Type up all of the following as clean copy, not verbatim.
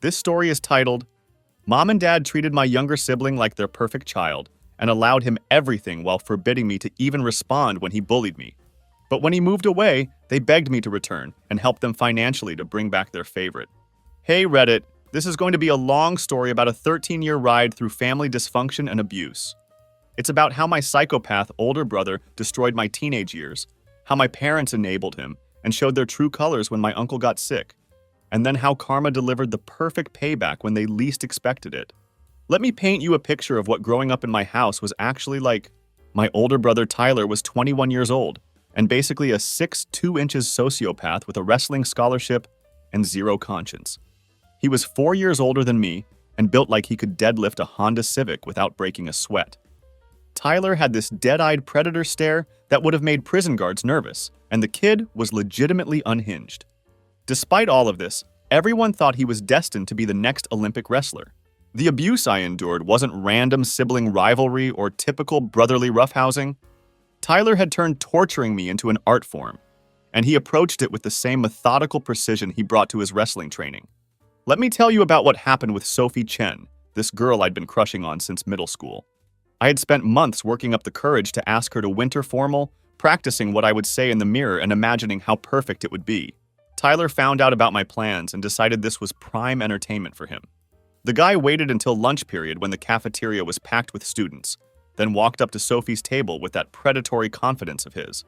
This story is titled, Mom and Dad treated my younger sibling like their perfect child and allowed him everything while forbidding me to even respond when he bullied me. But when he moved away, they begged me to return and help them financially to bring back their favorite. Hey Reddit, this is going to be a long story about a 13-year ride through family dysfunction and abuse. It's about how my psychopath older brother destroyed my teenage years, how my parents enabled him and showed their true colors when my uncle got sick, and then how karma delivered the perfect payback when they least expected it. Let me paint you a picture of what growing up in my house was actually like. My older brother Tyler was 21 years old, and basically a 6'2" sociopath with a wrestling scholarship and zero conscience. He was 4 years older than me and built like he could deadlift a Honda Civic without breaking a sweat. Tyler had this dead-eyed predator stare that would have made prison guards nervous, and the kid was legitimately unhinged. Despite all of this, everyone thought he was destined to be the next Olympic wrestler. The abuse I endured wasn't random sibling rivalry or typical brotherly roughhousing. Tyler had turned torturing me into an art form, and he approached it with the same methodical precision he brought to his wrestling training. Let me tell you about what happened with Sophie Chen, this girl I'd been crushing on since middle school. I had spent months working up the courage to ask her to winter formal, practicing what I would say in the mirror and imagining how perfect it would be. Tyler found out about my plans and decided this was prime entertainment for him. The guy waited until lunch period when the cafeteria was packed with students, then walked up to Sophie's table with that predatory confidence of his.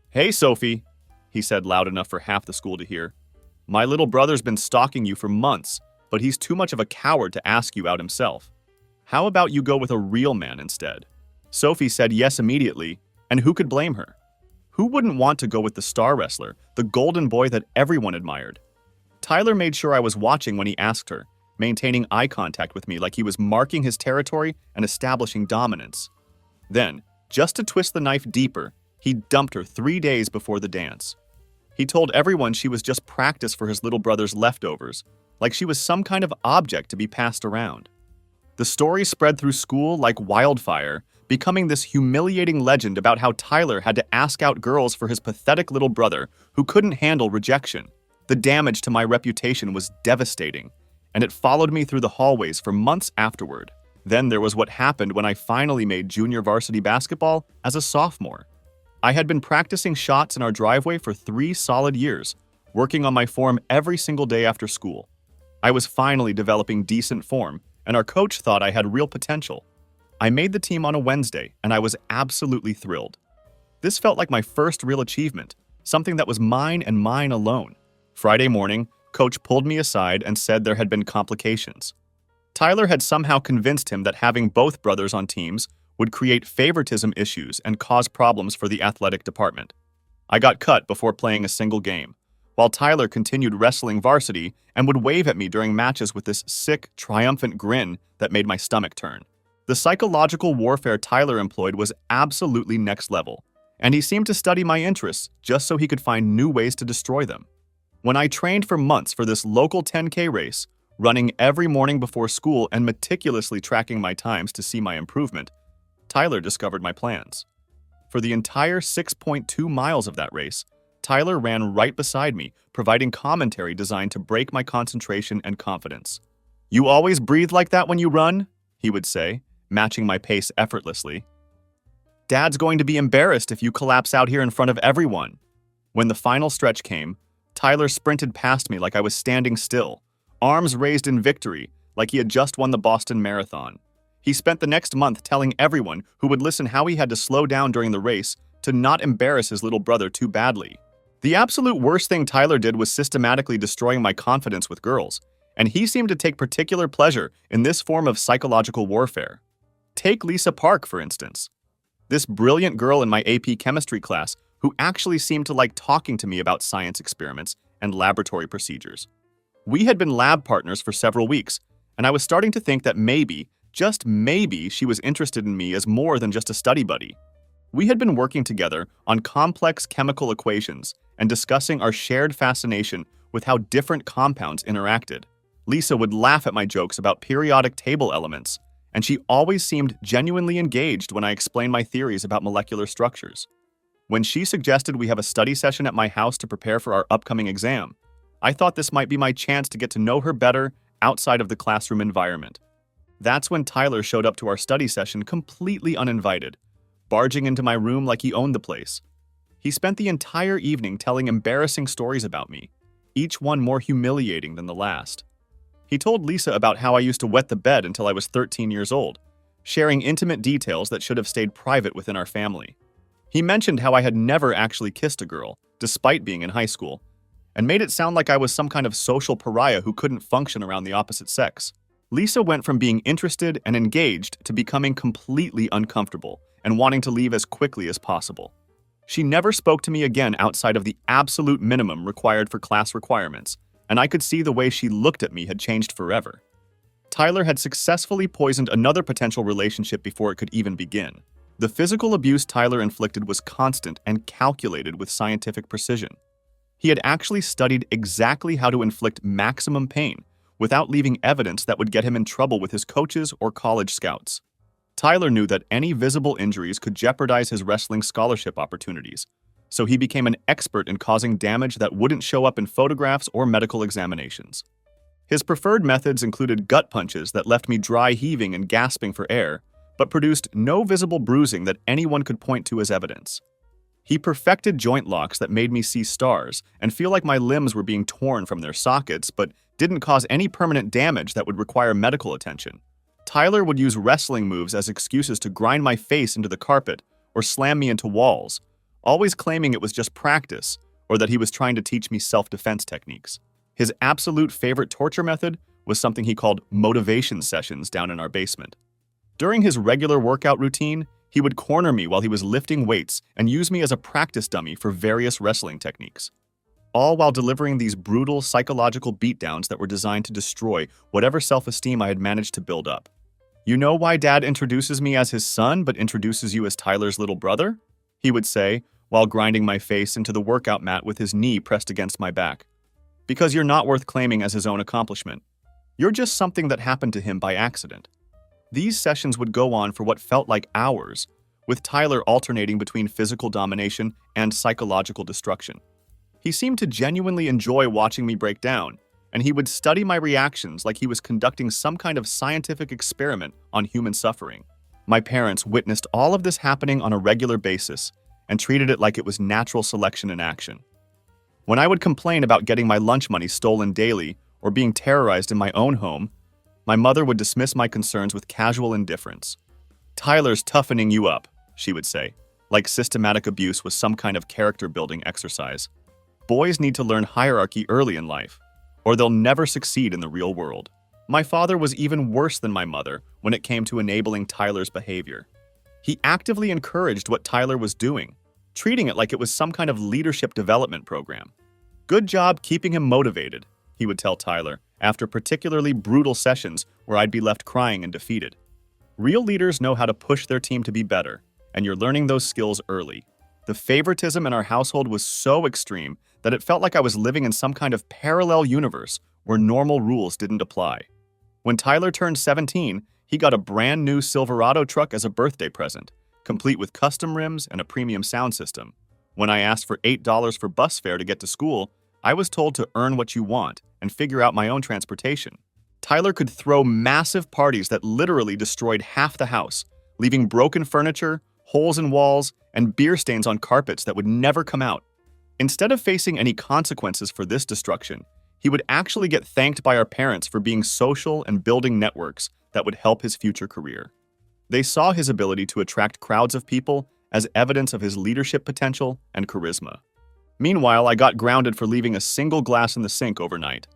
"Hey, Sophie," he said loud enough for half the school to hear. "My little brother's been stalking you for months, but he's too much of a coward to ask you out himself. How about you go with a real man instead?" Sophie said yes immediately, and who could blame her? Who wouldn't want to go with the star wrestler, the golden boy that everyone admired? Tyler made sure I was watching when he asked her, maintaining eye contact with me like he was marking his territory and establishing dominance. Then, just to twist the knife deeper, he dumped her 3 days before the dance. He told everyone she was just practice for his little brother's leftovers, like she was some kind of object to be passed around. The story spread through school like wildfire, becoming this humiliating legend about how Tyler had to ask out girls for his pathetic little brother who couldn't handle rejection. The damage to my reputation was devastating, and it followed me through the hallways for months afterward. Then there was what happened when I finally made junior varsity basketball as a sophomore. I had been practicing shots in our driveway for 3 solid years, working on my form every single day after school. I was finally developing decent form, and our coach thought I had real potential. I made the team on a Wednesday, and I was absolutely thrilled. This felt like my first real achievement, something that was mine and mine alone. Friday morning, Coach pulled me aside and said there had been complications. Tyler had somehow convinced him that having both brothers on teams would create favoritism issues and cause problems for the athletic department. I got cut before playing a single game, while Tyler continued wrestling varsity and would wave at me during matches with this sick, triumphant grin that made my stomach turn. The psychological warfare Tyler employed was absolutely next level, and he seemed to study my interests just so he could find new ways to destroy them. When I trained for months for this local 10K race, running every morning before school and meticulously tracking my times to see my improvement, Tyler discovered my plans. For the entire 6.2 miles of that race, Tyler ran right beside me, providing commentary designed to break my concentration and confidence. "You always breathe like that when you run?" he would say, matching my pace effortlessly. "Dad's going to be embarrassed if you collapse out here in front of everyone." When the final stretch came, Tyler sprinted past me like I was standing still, arms raised in victory, like he had just won the Boston Marathon. He spent the next month telling everyone who would listen how he had to slow down during the race to not embarrass his little brother too badly. The absolute worst thing Tyler did was systematically destroying my confidence with girls, and he seemed to take particular pleasure in this form of psychological warfare. Take Lisa Park, for instance. This brilliant girl in my AP chemistry class who actually seemed to like talking to me about science experiments and laboratory procedures. We had been lab partners for several weeks, and I was starting to think that maybe, just maybe, she was interested in me as more than just a study buddy. We had been working together on complex chemical equations and discussing our shared fascination with how different compounds interacted. Lisa would laugh at my jokes about periodic table elements, and she always seemed genuinely engaged when I explained my theories about molecular structures. When she suggested we have a study session at my house to prepare for our upcoming exam, I thought this might be my chance to get to know her better outside of the classroom environment. That's when Tyler showed up to our study session completely uninvited, barging into my room like he owned the place. He spent the entire evening telling embarrassing stories about me, each one more humiliating than the last. He told Lisa about how I used to wet the bed until I was 13 years old, sharing intimate details that should have stayed private within our family. He mentioned how I had never actually kissed a girl, despite being in high school, and made it sound like I was some kind of social pariah who couldn't function around the opposite sex. Lisa went from being interested and engaged to becoming completely uncomfortable and wanting to leave as quickly as possible. She never spoke to me again outside of the absolute minimum required for class requirements, and I could see the way she looked at me had changed forever. Tyler had successfully poisoned another potential relationship before it could even begin. The physical abuse Tyler inflicted was constant and calculated with scientific precision. He had actually studied exactly how to inflict maximum pain without leaving evidence that would get him in trouble with his coaches or college scouts. Tyler knew that any visible injuries could jeopardize his wrestling scholarship opportunities, so he became an expert in causing damage that wouldn't show up in photographs or medical examinations. His preferred methods included gut punches that left me dry heaving and gasping for air, but produced no visible bruising that anyone could point to as evidence. He perfected joint locks that made me see stars and feel like my limbs were being torn from their sockets, but didn't cause any permanent damage that would require medical attention. Tyler would use wrestling moves as excuses to grind my face into the carpet or slam me into walls, always claiming it was just practice or that he was trying to teach me self-defense techniques. His absolute favorite torture method was something he called motivation sessions down in our basement. During his regular workout routine, he would corner me while he was lifting weights and use me as a practice dummy for various wrestling techniques, all while delivering these brutal psychological beatdowns that were designed to destroy whatever self-esteem I had managed to build up. "You know why Dad introduces me as his son but introduces you as Tyler's little brother?" he would say while grinding my face into the workout mat with his knee pressed against my back. "Because you're not worth claiming as his own accomplishment. You're just something that happened to him by accident." These sessions would go on for what felt like hours, with Tyler alternating between physical domination and psychological destruction. He seemed to genuinely enjoy watching me break down, and he would study my reactions like he was conducting some kind of scientific experiment on human suffering. My parents witnessed all of this happening on a regular basis and treated it like it was natural selection in action. When I would complain about getting my lunch money stolen daily or being terrorized in my own home, my mother would dismiss my concerns with casual indifference. "Tyler's toughening you up," she would say, like systematic abuse was some kind of character-building exercise. "Boys need to learn hierarchy early in life, or they'll never succeed in the real world." My father was even worse than my mother when it came to enabling Tyler's behavior. He actively encouraged what Tyler was doing, treating it like it was some kind of leadership development program. "Good job keeping him motivated," he would tell Tyler, after particularly brutal sessions where I'd be left crying and defeated. "Real leaders know how to push their team to be better, and you're learning those skills early." The favoritism in our household was so extreme that it felt like I was living in some kind of parallel universe where normal rules didn't apply. When Tyler turned 17, he got a brand new Silverado truck as a birthday present, complete with custom rims and a premium sound system. When I asked for $8 for bus fare to get to school, I was told to earn what you want and figure out my own transportation. Tyler could throw massive parties that literally destroyed half the house, leaving broken furniture, holes in walls, and beer stains on carpets that would never come out. Instead of facing any consequences for this destruction, he would actually get thanked by our parents for being social and building networks that would help his future career. They saw his ability to attract crowds of people as evidence of his leadership potential and charisma. Meanwhile, I got grounded for leaving a single glass in the sink overnight.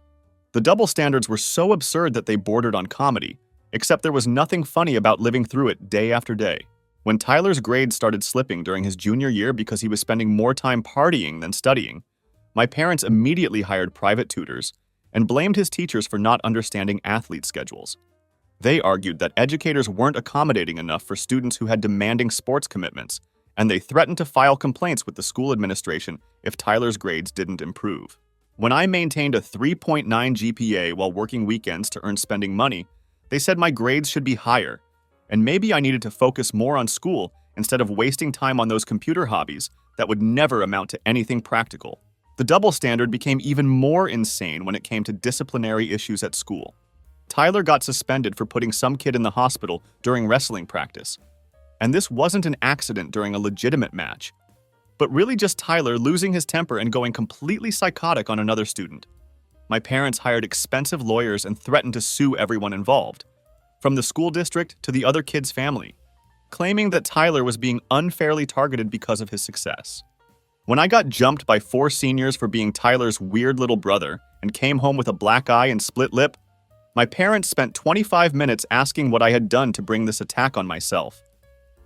The double standards were so absurd that they bordered on comedy, except there was nothing funny about living through it day after day. When Tyler's grades started slipping during his junior year because he was spending more time partying than studying, my parents immediately hired private tutors and blamed his teachers for not understanding athlete schedules. They argued that educators weren't accommodating enough for students who had demanding sports commitments, and they threatened to file complaints with the school administration if Tyler's grades didn't improve. When I maintained a 3.9 GPA while working weekends to earn spending money, they said my grades should be higher, and maybe I needed to focus more on school instead of wasting time on those computer hobbies that would never amount to anything practical. The double standard became even more insane when it came to disciplinary issues at school. Tyler got suspended for putting some kid in the hospital during wrestling practice. And this wasn't an accident during a legitimate match, but really just Tyler losing his temper and going completely psychotic on another student. My parents hired expensive lawyers and threatened to sue everyone involved, from the school district to the other kid's family, claiming that Tyler was being unfairly targeted because of his success. When I got jumped by 4 seniors for being Tyler's weird little brother and came home with a black eye and split lip, my parents spent 25 minutes asking what I had done to bring this attack on myself.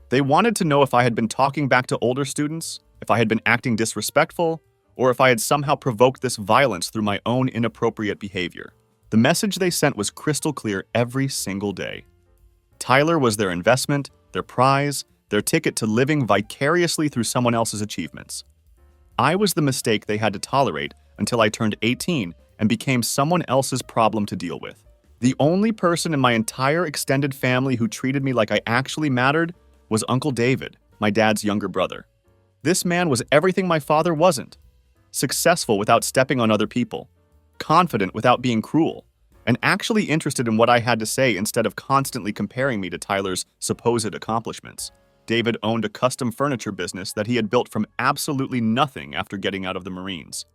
They wanted to know if I had been talking back to older students, if I had been acting disrespectful, or if I had somehow provoked this violence through my own inappropriate behavior. The message they sent was crystal clear every single day. Tyler was their investment, their prize, their ticket to living vicariously through someone else's achievements. I was the mistake they had to tolerate until I turned 18 and became someone else's problem to deal with. The only person in my entire extended family who treated me like I actually mattered was Uncle David, my dad's younger brother. This man was everything my father wasn't. Successful without stepping on other people, confident without being cruel, and actually interested in what I had to say instead of constantly comparing me to Tyler's supposed accomplishments. David owned a custom furniture business that he had built from absolutely nothing after getting out of the Marines.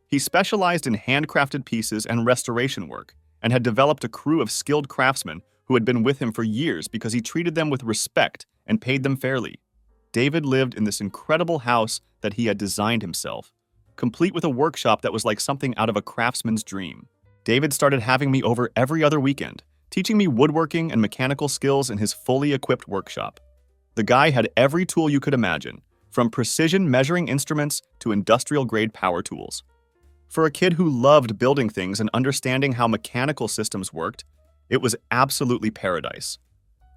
He specialized in handcrafted pieces and restoration work, and had developed a crew of skilled craftsmen who had been with him for years because he treated them with respect and paid them fairly. David lived in this incredible house that he had designed himself, complete with a workshop that was like something out of a craftsman's dream. David started having me over every other weekend, teaching me woodworking and mechanical skills in his fully equipped workshop. The guy had every tool you could imagine, from precision measuring instruments to industrial-grade power tools. For a kid who loved building things and understanding how mechanical systems worked, it was absolutely paradise.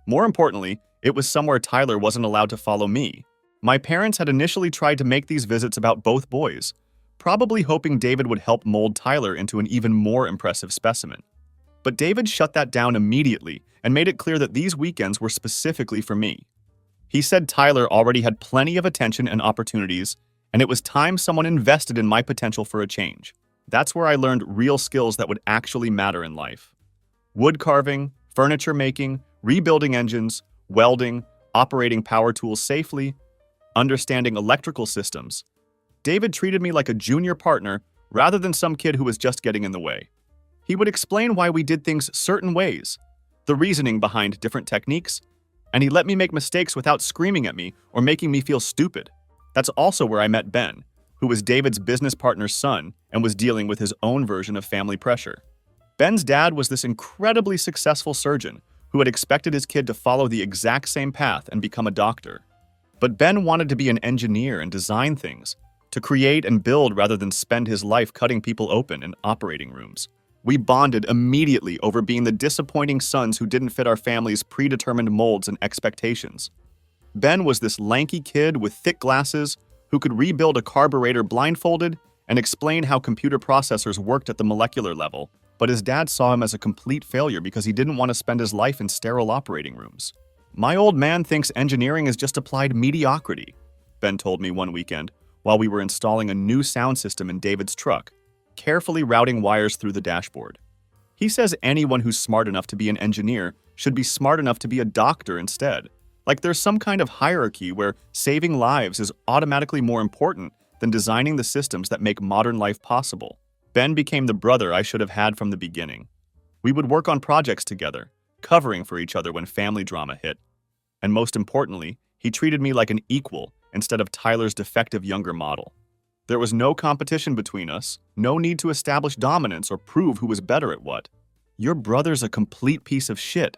More importantly, it was somewhere Tyler wasn't allowed to follow me. My parents had initially tried to make these visits about both boys, probably hoping David would help mold Tyler into an even more impressive specimen. But David shut that down immediately and made it clear that these weekends were specifically for me. He said Tyler already had plenty of attention and opportunities, and it was time someone invested in my potential for a change. That's where I learned real skills that would actually matter in life. Wood carving, furniture making, rebuilding engines, welding, operating power tools safely, understanding electrical systems. David treated me like a junior partner rather than some kid who was just getting in the way. He would explain why we did things certain ways, the reasoning behind different techniques, and he let me make mistakes without screaming at me or making me feel stupid. That's also where I met Ben, who was David's business partner's son and was dealing with his own version of family pressure. Ben's dad was this incredibly successful surgeon who had expected his kid to follow the exact same path and become a doctor. But Ben wanted to be an engineer and design things, to create and build rather than spend his life cutting people open in operating rooms. We bonded immediately over being the disappointing sons who didn't fit our family's predetermined molds and expectations. Ben was this lanky kid with thick glasses who could rebuild a carburetor blindfolded and explain how computer processors worked at the molecular level, but his dad saw him as a complete failure because he didn't want to spend his life in sterile operating rooms. "My old man thinks engineering is just applied mediocrity," Ben told me one weekend while we were installing a new sound system in David's truck, carefully routing wires through the dashboard. He says anyone who's smart enough to be an engineer should be smart enough to be a doctor instead. Like there's some kind of hierarchy where saving lives is automatically more important than designing the systems that make modern life possible. Ben became the brother I should have had from the beginning. We would work on projects together, covering for each other when family drama hit. And most importantly, he treated me like an equal instead of Tyler's defective younger model. There was no competition between us, no need to establish dominance or prove who was better at what. "Your brother's a complete piece of shit,"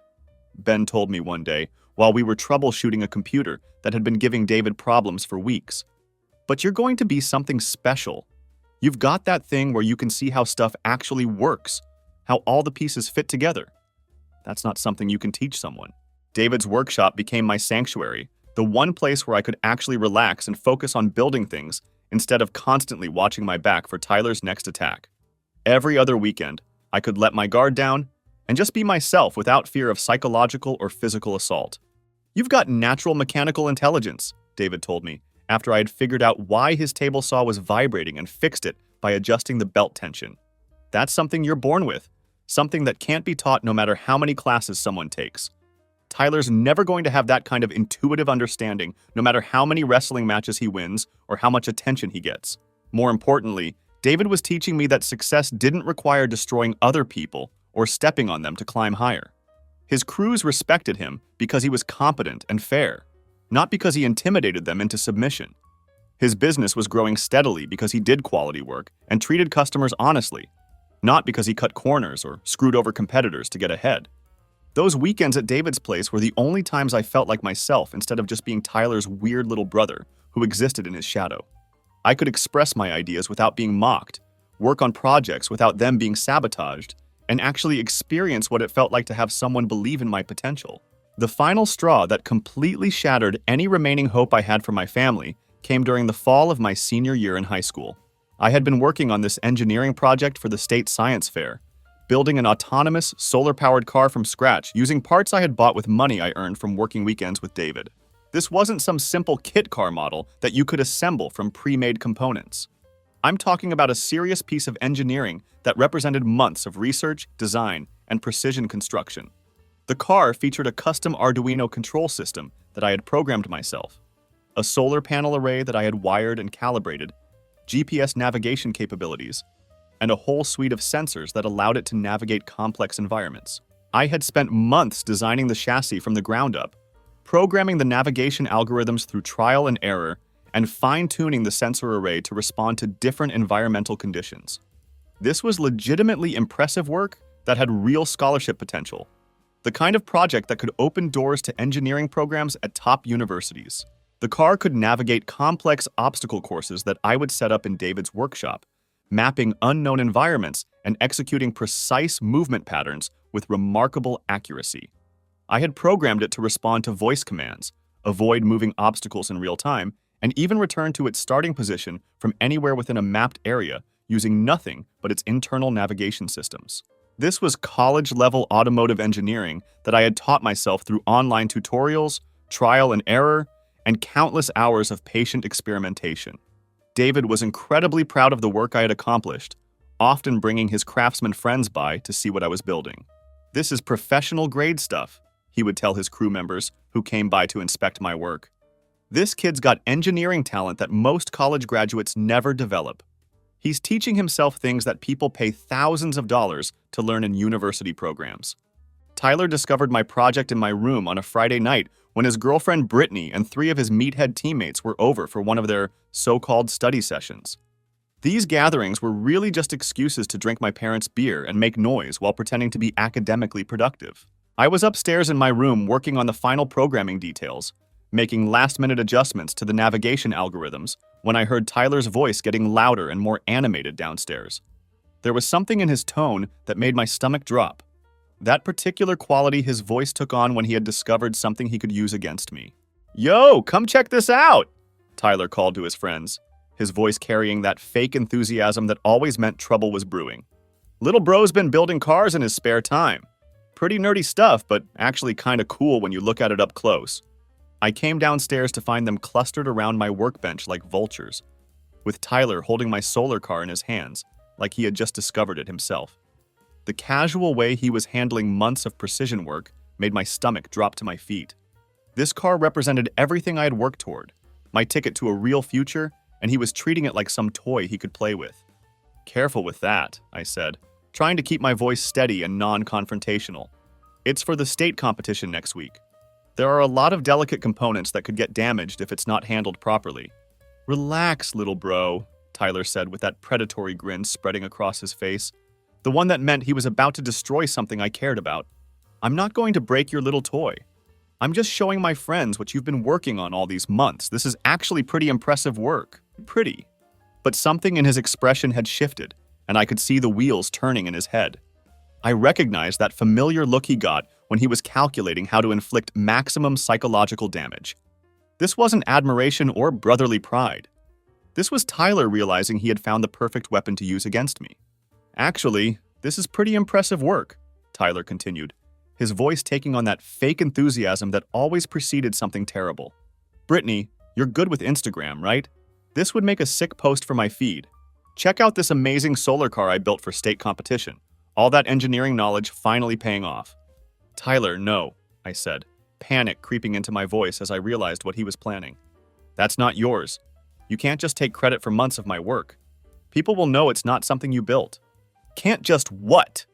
Ben told me one day while we were troubleshooting a computer that had been giving David problems for weeks. "But you're going to be something special. You've got that thing where you can see how stuff actually works, how all the pieces fit together. That's not something you can teach someone." David's workshop became my sanctuary, the one place where I could actually relax and focus on building things instead of constantly watching my back for Tyler's next attack. Every other weekend, I could let my guard down and just be myself without fear of psychological or physical assault. "You've got natural mechanical intelligence," David told me, after I had figured out why his table saw was vibrating and fixed it by adjusting the belt tension. "That's something you're born with, something that can't be taught no matter how many classes someone takes. Tyler's never going to have that kind of intuitive understanding, no matter how many wrestling matches he wins or how much attention he gets. More importantly, David was teaching me that success didn't require destroying other people or stepping on them to climb higher. His crews respected him because he was competent and fair, not because he intimidated them into submission. His business was growing steadily because he did quality work and treated customers honestly, not because he cut corners or screwed over competitors to get ahead. Those weekends at David's place were the only times I felt like myself instead of just being Tyler's weird little brother who existed in his shadow. I could express my ideas without being mocked, work on projects without them being sabotaged, and actually experience what it felt like to have someone believe in my potential. The final straw that completely shattered any remaining hope I had for my family came during the fall of my senior year in high school. I had been working on this engineering project for the state science fair, building an autonomous, solar-powered car from scratch using parts I had bought with money I earned from working weekends with David. This wasn't some simple kit car model that you could assemble from pre-made components. I'm talking about a serious piece of engineering that represented months of research, design, and precision construction. The car featured a custom Arduino control system that I had programmed myself, a solar panel array that I had wired and calibrated, GPS navigation capabilities, and a whole suite of sensors that allowed it to navigate complex environments. I had spent months designing the chassis from the ground up, programming the navigation algorithms through trial and error, and fine-tuning the sensor array to respond to different environmental conditions. This was legitimately impressive work that had real scholarship potential, the kind of project that could open doors to engineering programs at top universities. The car could navigate complex obstacle courses that I would set up in David's workshop, mapping unknown environments and executing precise movement patterns with remarkable accuracy. I had programmed it to respond to voice commands, avoid moving obstacles in real time, and even return to its starting position from anywhere within a mapped area using nothing but its internal navigation systems. This was college-level automotive engineering that I had taught myself through online tutorials, trial and error, and countless hours of patient experimentation. David was incredibly proud of the work I had accomplished, often bringing his craftsman friends by to see what I was building. "This is professional grade stuff," he would tell his crew members who came by to inspect my work. "This kid's got engineering talent that most college graduates never develop. He's teaching himself things that people pay thousands of dollars to learn in university programs." Tyler discovered my project in my room on a Friday night when his girlfriend Brittany and 3 of his meathead teammates were over for one of their so-called study sessions. These gatherings were really just excuses to drink my parents' beer and make noise while pretending to be academically productive. I was upstairs in my room working on the final programming details, making last-minute adjustments to the navigation algorithms when I heard Tyler's voice getting louder and more animated downstairs. There was something in his tone that made my stomach drop. That particular quality his voice took on when he had discovered something he could use against me. "Yo, come check this out!" Tyler called to his friends, his voice carrying that fake enthusiasm that always meant trouble was brewing. "Little bro's been building cars in his spare time. Pretty nerdy stuff, but actually kinda cool when you look at it up close." I came downstairs to find them clustered around my workbench like vultures, with Tyler holding my solar car in his hands, like he had just discovered it himself. The casual way he was handling months of precision work made my stomach drop to my feet. This car represented everything I had worked toward, my ticket to a real future, and he was treating it like some toy he could play with. "Careful with that," I said, trying to keep my voice steady and non-confrontational. "It's for the state competition next week. There are a lot of delicate components that could get damaged if it's not handled properly." "Relax, little bro," Tyler said with that predatory grin spreading across his face, the one that meant he was about to destroy something I cared about. "I'm not going to break your little toy. I'm just showing my friends what you've been working on all these months. This is actually pretty impressive work." Pretty. But something in his expression had shifted, and I could see the wheels turning in his head. I recognized that familiar look he got when he was calculating how to inflict maximum psychological damage. This wasn't admiration or brotherly pride. This was Tyler realizing he had found the perfect weapon to use against me. "Actually, this is pretty impressive work," Tyler continued, his voice taking on that fake enthusiasm that always preceded something terrible. "Brittany, you're good with Instagram, right? This would make a sick post for my feed. Check out this amazing solar car I built for state competition. All that engineering knowledge finally paying off. Tyler, no, I said, panic creeping into my voice as I realized what he was planning. That's not yours. You can't just take credit for months of my work. People will know it's not something you built. Can't just what?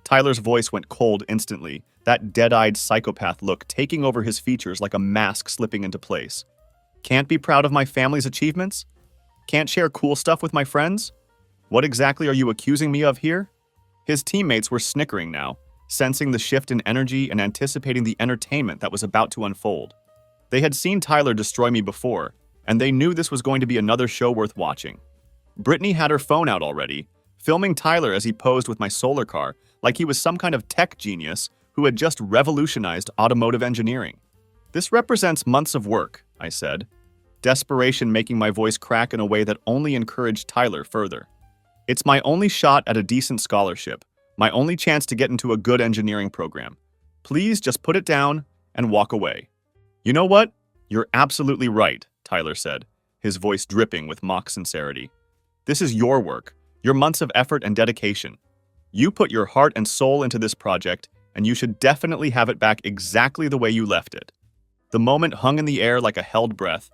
Tyler's voice went cold instantly, that dead-eyed psychopath look taking over his features like a mask slipping into place. Can't be proud of my family's achievements? Can't share cool stuff with my friends? What exactly are you accusing me of here? His teammates were snickering now, sensing the shift in energy and anticipating the entertainment that was about to unfold. They had seen Tyler destroy me before, and they knew this was going to be another show worth watching. Brittany had her phone out already, filming Tyler as he posed with my solar car like he was some kind of tech genius who had just revolutionized automotive engineering. This represents months of work, I said, desperation making my voice crack in a way that only encouraged Tyler further. It's my only shot at a decent scholarship, my only chance to get into a good engineering program. Please just put it down and walk away. You know what? You're absolutely right, Tyler said, his voice dripping with mock sincerity. This is your work, your months of effort and dedication. You put your heart and soul into this project, and you should definitely have it back exactly the way you left it. The moment hung in the air like a held breath,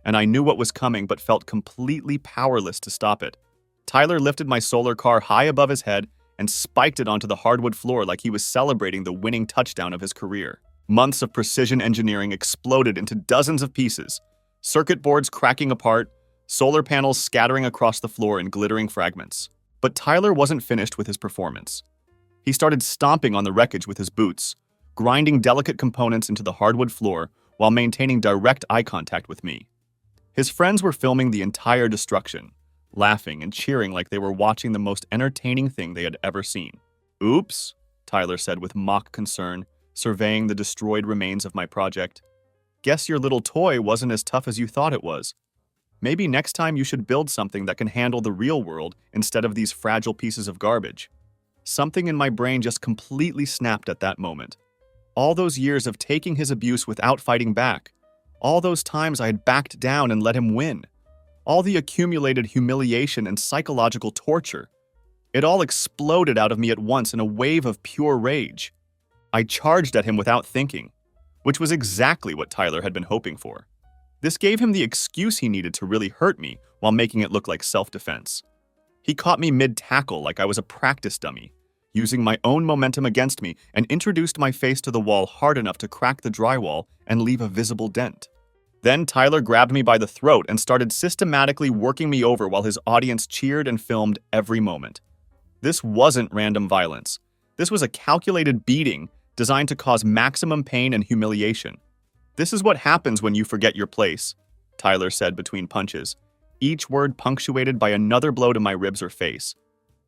and I knew what was coming but felt completely powerless to stop it. Tyler lifted my solar car high above his head and spiked it onto the hardwood floor like he was celebrating the winning touchdown of his career. Months of precision engineering exploded into dozens of pieces, circuit boards cracking apart, solar panels scattering across the floor in glittering fragments. But Tyler wasn't finished with his performance. He started stomping on the wreckage with his boots, grinding delicate components into the hardwood floor while maintaining direct eye contact with me. His friends were filming the entire destruction, laughing and cheering like they were watching the most entertaining thing they had ever seen. Oops, Tyler said with mock concern, surveying the destroyed remains of my project. Guess your little toy wasn't as tough as you thought it was. Maybe next time you should build something that can handle the real world instead of these fragile pieces of garbage. Something in my brain just completely snapped at that moment. All those years of taking his abuse without fighting back. All those times I had backed down and let him win. All the accumulated humiliation and psychological torture. It all exploded out of me at once in a wave of pure rage. I charged at him without thinking, which was exactly what Tyler had been hoping for. This gave him the excuse he needed to really hurt me while making it look like self-defense. He caught me mid-tackle like I was a practice dummy, using my own momentum against me, and introduced my face to the wall hard enough to crack the drywall and leave a visible dent. Then Tyler grabbed me by the throat and started systematically working me over while his audience cheered and filmed every moment. This wasn't random violence. This was a calculated beating designed to cause maximum pain and humiliation. This is what happens when you forget your place, Tyler said between punches, each word punctuated by another blow to my ribs or face.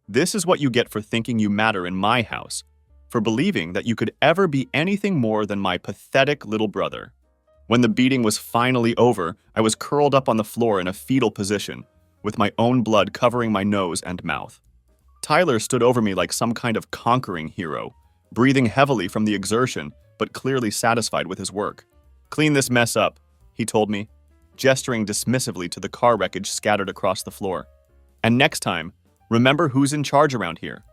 This is what you get for thinking you matter in my house, for believing that you could ever be anything more than my pathetic little brother. When the beating was finally over, I was curled up on the floor in a fetal position, with my own blood covering my nose and mouth. Tyler stood over me like some kind of conquering hero, breathing heavily from the exertion, but clearly satisfied with his work. Clean this mess up, he told me, gesturing dismissively to the car wreckage scattered across the floor. And next time, remember who's in charge around here.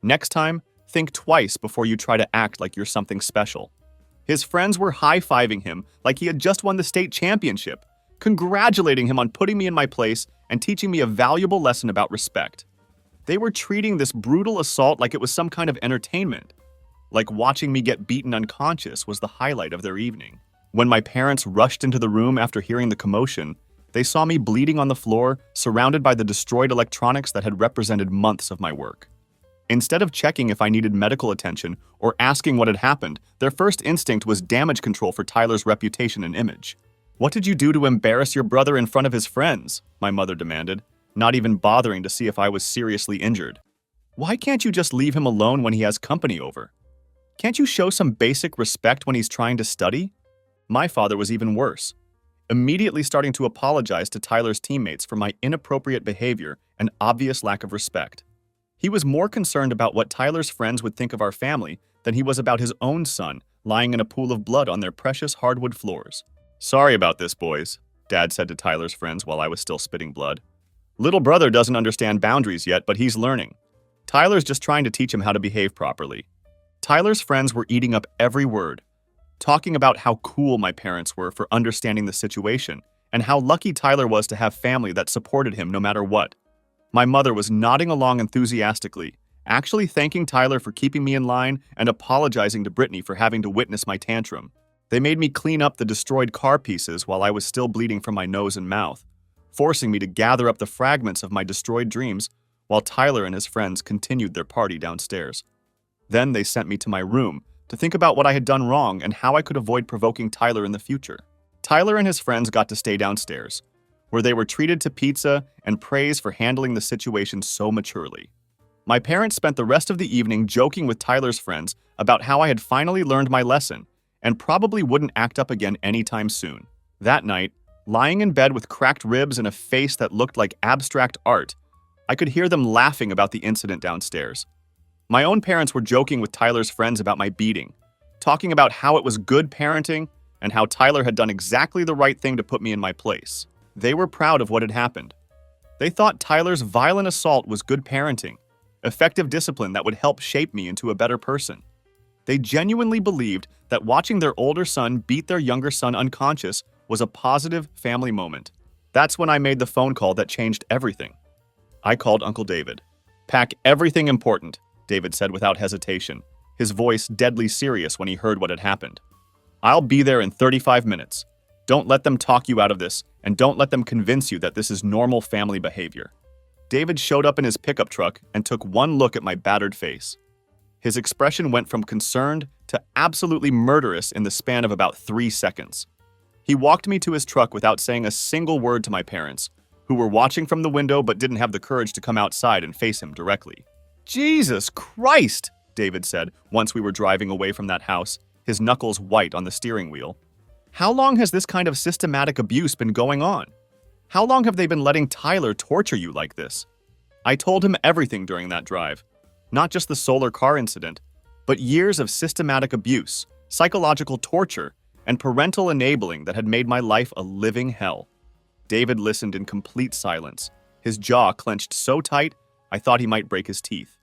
Next time, think twice before you try to act like you're something special. His friends were high-fiving him like he had just won the state championship, congratulating him on putting me in my place and teaching me a valuable lesson about respect. They were treating this brutal assault like it was some kind of entertainment, like watching me get beaten unconscious was the highlight of their evening. When my parents rushed into the room after hearing the commotion, they saw me bleeding on the floor, surrounded by the destroyed electronics that had represented months of my work. Instead of checking if I needed medical attention or asking what had happened, their first instinct was damage control for Tyler's reputation and image. What did you do to embarrass your brother in front of his friends? My mother demanded, not even bothering to see if I was seriously injured. Why can't you just leave him alone when he has company over? Can't you show some basic respect when he's trying to study? My father was even worse, immediately starting to apologize to Tyler's teammates for my inappropriate behavior and obvious lack of respect. He was more concerned about what Tyler's friends would think of our family than he was about his own son lying in a pool of blood on their precious hardwood floors. Sorry about this, boys, Dad said to Tyler's friends while I was still spitting blood. Little brother doesn't understand boundaries yet, but he's learning. Tyler's just trying to teach him how to behave properly. Tyler's friends were eating up every word, talking about how cool my parents were for understanding the situation and how lucky Tyler was to have family that supported him no matter what. My mother was nodding along enthusiastically, actually thanking Tyler for keeping me in line and apologizing to Brittany for having to witness my tantrum. They made me clean up the destroyed car pieces while I was still bleeding from my nose and mouth, forcing me to gather up the fragments of my destroyed dreams while Tyler and his friends continued their party downstairs. Then they sent me to my room to think about what I had done wrong and how I could avoid provoking Tyler in the future. Tyler and his friends got to stay downstairs, where they were treated to pizza and praised for handling the situation so maturely. My parents spent the rest of the evening joking with Tyler's friends about how I had finally learned my lesson and probably wouldn't act up again anytime soon. That night, lying in bed with cracked ribs and a face that looked like abstract art, I could hear them laughing about the incident downstairs. My own parents were joking with Tyler's friends about my beating, talking about how it was good parenting and how Tyler had done exactly the right thing to put me in my place. They were proud of what had happened. They thought Tyler's violent assault was good parenting, effective discipline that would help shape me into a better person. They genuinely believed that watching their older son beat their younger son unconscious was a positive family moment. That's when I made the phone call that changed everything. I called Uncle David. "Pack everything important," David said without hesitation, his voice deadly serious when he heard what had happened. "I'll be there in 35 minutes. Don't let them talk you out of this, and don't let them convince you that this is normal family behavior." David showed up in his pickup truck and took one look at my battered face. His expression went from concerned to absolutely murderous in the span of about 3 seconds. He walked me to his truck without saying a single word to my parents, who were watching from the window but didn't have the courage to come outside and face him directly. "Jesus Christ," David said once we were driving away from that house, his knuckles white on the steering wheel. "How long has this kind of systematic abuse been going on? How long have they been letting Tyler torture you like this?" I told him everything during that drive. Not just the solar car incident, but years of systematic abuse, psychological torture, and parental enabling that had made my life a living hell. David listened in complete silence, his jaw clenched so tight I thought he might break his teeth.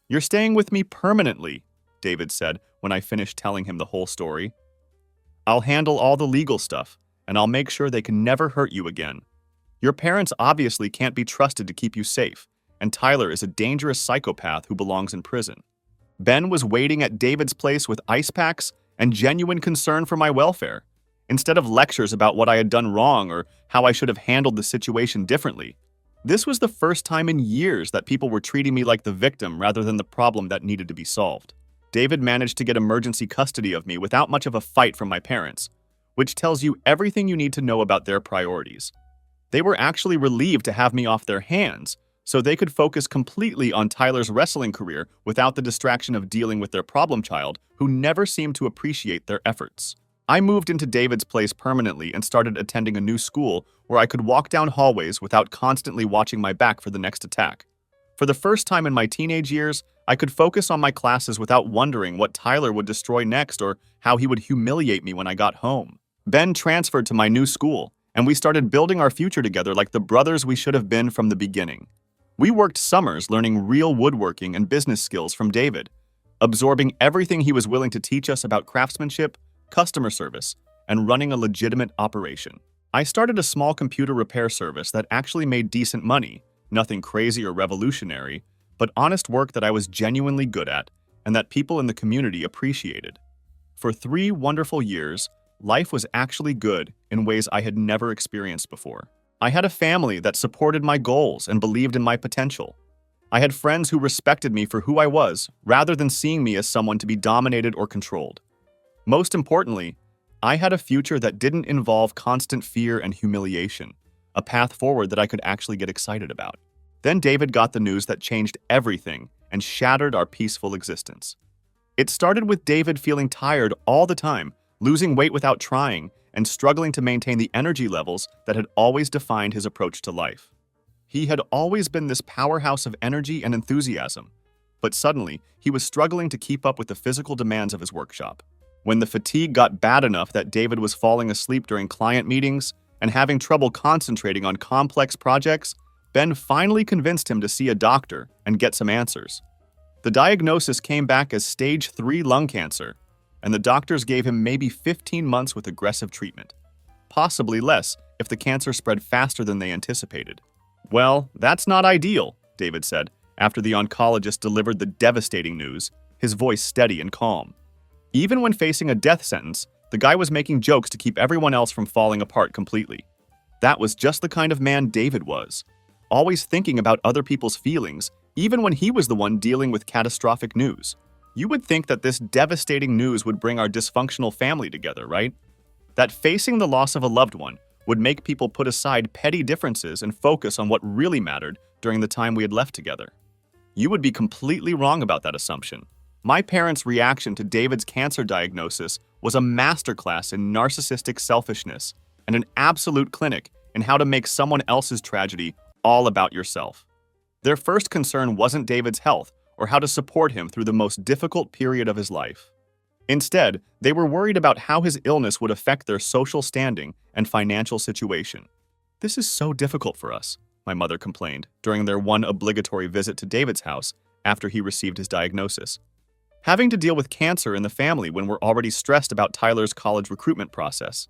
"You're staying with me permanently," David said when I finished telling him the whole story. "I'll handle all the legal stuff, and I'll make sure they can never hurt you again. Your parents obviously can't be trusted to keep you safe, and Tyler is a dangerous psychopath who belongs in prison." Ben was waiting at David's place with ice packs and genuine concern for my welfare. Instead of lectures about what I had done wrong or how I should have handled the situation differently, this was the first time in years that people were treating me like the victim rather than the problem that needed to be solved. David managed to get emergency custody of me without much of a fight from my parents, which tells you everything you need to know about their priorities. They were actually relieved to have me off their hands, so they could focus completely on Tyler's wrestling career without the distraction of dealing with their problem child, who never seemed to appreciate their efforts. I moved into David's place permanently and started attending a new school where I could walk down hallways without constantly watching my back for the next attack. For the first time in my teenage years, I could focus on my classes without wondering what Tyler would destroy next or how he would humiliate me when I got home. Ben transferred to my new school, and we started building our future together like the brothers we should have been from the beginning. We worked summers learning real woodworking and business skills from David, absorbing everything he was willing to teach us about craftsmanship, customer service, and running a legitimate operation. I started a small computer repair service that actually made decent money, nothing crazy or revolutionary, but honest work that I was genuinely good at and that people in the community appreciated. For 3 wonderful years, life was actually good in ways I had never experienced before. I had a family that supported my goals and believed in my potential. I had friends who respected me for who I was, rather than seeing me as someone to be dominated or controlled. Most importantly, I had a future that didn't involve constant fear and humiliation, a path forward that I could actually get excited about. Then David got the news that changed everything and shattered our peaceful existence. It started with David feeling tired all the time, losing weight without trying, and struggling to maintain the energy levels that had always defined his approach to life. He had always been this powerhouse of energy and enthusiasm, but suddenly he was struggling to keep up with the physical demands of his workshop. When the fatigue got bad enough that David was falling asleep during client meetings and having trouble concentrating on complex projects, Ben finally convinced him to see a doctor and get some answers. The diagnosis came back as stage 3 lung cancer, and the doctors gave him maybe 15 months with aggressive treatment. Possibly less if the cancer spread faster than they anticipated. "Well, that's not ideal," David said, after the oncologist delivered the devastating news, his voice steady and calm. Even when facing a death sentence, the guy was making jokes to keep everyone else from falling apart completely. That was just the kind of man David was, always thinking about other people's feelings, even when he was the one dealing with catastrophic news. You would think that this devastating news would bring our dysfunctional family together, right? That facing the loss of a loved one would make people put aside petty differences and focus on what really mattered during the time we had left together. You would be completely wrong about that assumption. My parents' reaction to David's cancer diagnosis was a masterclass in narcissistic selfishness and an absolute clinic in how to make someone else's tragedy all about yourself. Their first concern wasn't David's health or how to support him through the most difficult period of his life. Instead, they were worried about how his illness would affect their social standing and financial situation. "This is so difficult for us," my mother complained during their one obligatory visit to David's house after he received his diagnosis. "Having to deal with cancer in the family when we're already stressed about Tyler's college recruitment process.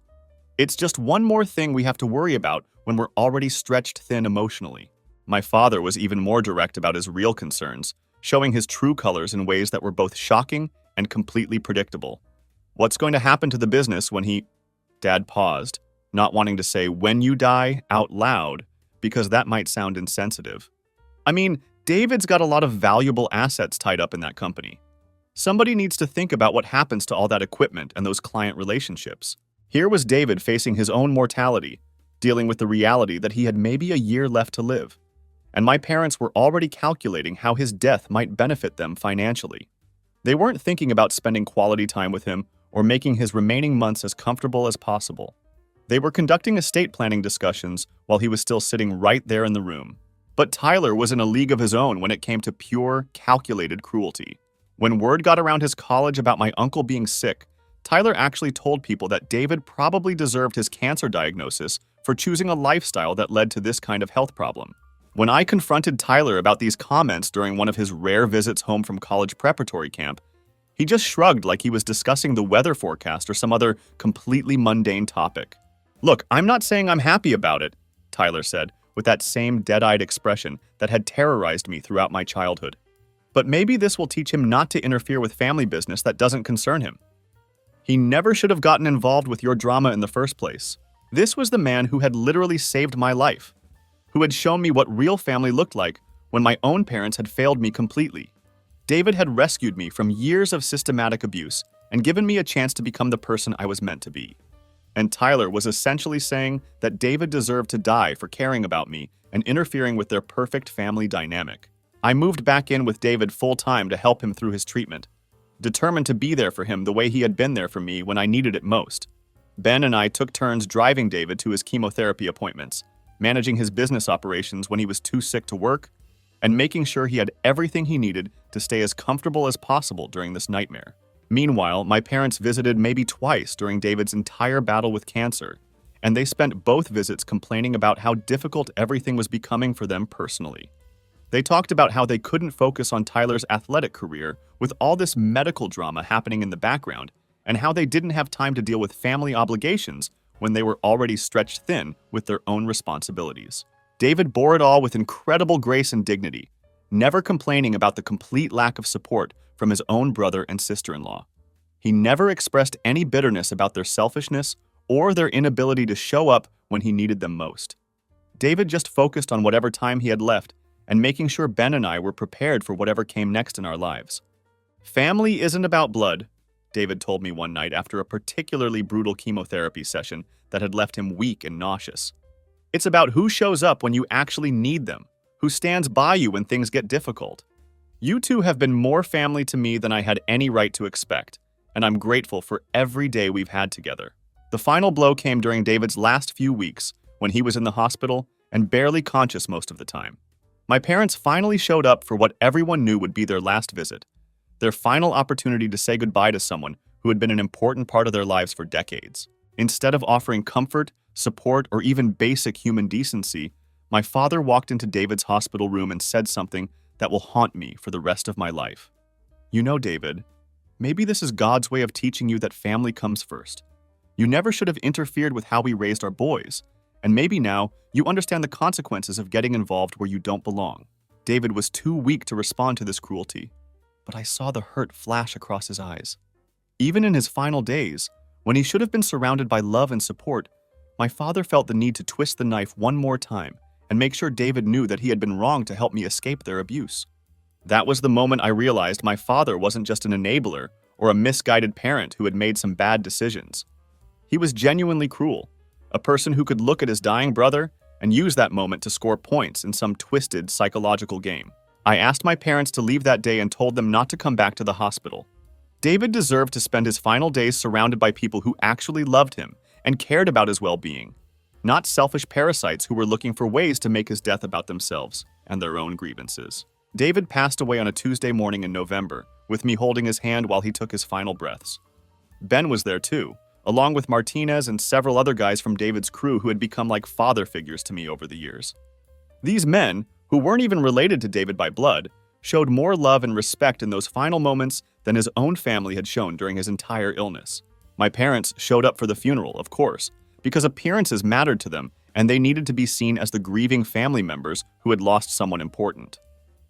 It's just one more thing we have to worry about when we're already stretched thin emotionally." My father was even more direct about his real concerns, showing his true colors in ways that were both shocking and completely predictable. "What's going to happen to the business when he—" Dad paused, not wanting to say "when you die" out loud, because that might sound insensitive. I mean, David's got a lot of valuable assets tied up in that company. Somebody needs to think about what happens to all that equipment and those client relationships. Here was David facing his own mortality, dealing with the reality that he had maybe a year left to live. And my parents were already calculating how his death might benefit them financially. They weren't thinking about spending quality time with him or making his remaining months as comfortable as possible. They were conducting estate planning discussions while he was still sitting right there in the room. But Tyler was in a league of his own when it came to pure, calculated cruelty. When word got around his college about my uncle being sick, Tyler actually told people that David probably deserved his cancer diagnosis for choosing a lifestyle that led to this kind of health problem. When I confronted Tyler about these comments during one of his rare visits home from college preparatory camp, he just shrugged like he was discussing the weather forecast or some other completely mundane topic. "Look, I'm not saying I'm happy about it," Tyler said, with that same dead-eyed expression that had terrorized me throughout my childhood. "But maybe this will teach him not to interfere with family business that doesn't concern him. He never should have gotten involved with your drama in the first place. This was the man who had literally saved my life, who had shown me what real family looked like when my own parents had failed me completely. David had rescued me from years of systematic abuse and given me a chance to become the person I was meant to be." And Tyler was essentially saying that David deserved to die for caring about me and interfering with their perfect family dynamic. I moved back in with David full-time to help him through his treatment, determined to be there for him the way he had been there for me when I needed it most. Ben and I took turns driving David to his chemotherapy appointments, managing his business operations when he was too sick to work, and making sure he had everything he needed to stay as comfortable as possible during this nightmare. Meanwhile, my parents visited maybe twice during David's entire battle with cancer, and they spent both visits complaining about how difficult everything was becoming for them personally. They talked about how they couldn't focus on Tyler's athletic career with all this medical drama happening in the background, and how they didn't have time to deal with family obligations when they were already stretched thin with their own responsibilities. David bore it all with incredible grace and dignity, never complaining about the complete lack of support from his own brother and sister-in-law. He never expressed any bitterness about their selfishness or their inability to show up when he needed them most. David just focused on whatever time he had left and making sure Ben and I were prepared for whatever came next in our lives. "Family isn't about blood," David told me one night after a particularly brutal chemotherapy session that had left him weak and nauseous. "It's about who shows up when you actually need them, who stands by you when things get difficult. You two have been more family to me than I had any right to expect, and I'm grateful for every day we've had together." The final blow came during David's last few weeks when he was in the hospital and barely conscious most of the time. My parents finally showed up for what everyone knew would be their last visit, their final opportunity to say goodbye to someone who had been an important part of their lives for decades. Instead of offering comfort, support, or even basic human decency, my father walked into David's hospital room and said something that will haunt me for the rest of my life. You know, David, maybe this is God's way of teaching you that family comes first. You never should have interfered with how we raised our boys, and maybe now you understand the consequences of getting involved where you don't belong. David was too weak to respond to this cruelty, but I saw the hurt flash across his eyes. Even in his final days, when he should have been surrounded by love and support, my father felt the need to twist the knife one more time and make sure David knew that he had been wrong to help me escape their abuse. That was the moment I realized my father wasn't just an enabler or a misguided parent who had made some bad decisions. He was genuinely cruel, a person who could look at his dying brother and use that moment to score points in some twisted psychological game. I asked my parents to leave that day and told them not to come back to the hospital. David deserved to spend his final days surrounded by people who actually loved him and cared about his well-being, not selfish parasites who were looking for ways to make his death about themselves and their own grievances. David passed away on a Tuesday morning in November, with me holding his hand while he took his final breaths. Ben was there too, along with Martinez and several other guys from David's crew who had become like father figures to me over the years. These men, who weren't even related to David by blood, showed more love and respect in those final moments than his own family had shown during his entire illness. My parents showed up for the funeral, of course, because appearances mattered to them and they needed to be seen as the grieving family members who had lost someone important.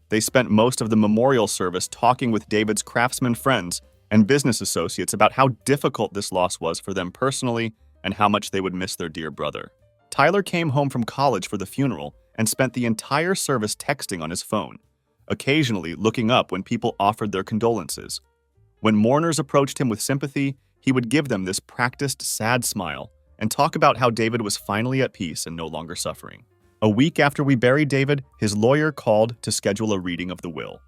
They spent most of the memorial service talking with David's craftsman friends and business associates about how difficult this loss was for them personally and how much they would miss their dear brother. Tyler came home from college for the funeral and spent the entire service texting on his phone, occasionally looking up when people offered their condolences. When mourners approached him with sympathy, he would give them this practiced, sad smile and talk about how David was finally at peace and no longer suffering. A week after we buried David, his lawyer called to schedule a reading of the will.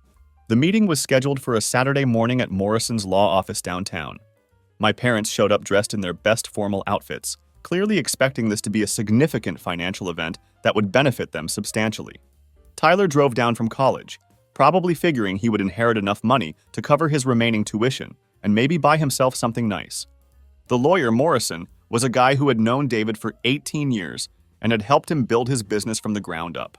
The meeting was scheduled for a Saturday morning at Morrison's law office downtown. My parents showed up dressed in their best formal outfits, clearly expecting this to be a significant financial event that would benefit them substantially. Tyler drove down from college, probably figuring he would inherit enough money to cover his remaining tuition and maybe buy himself something nice. The lawyer, Morrison, was a guy who had known David for 18 years and had helped him build his business from the ground up.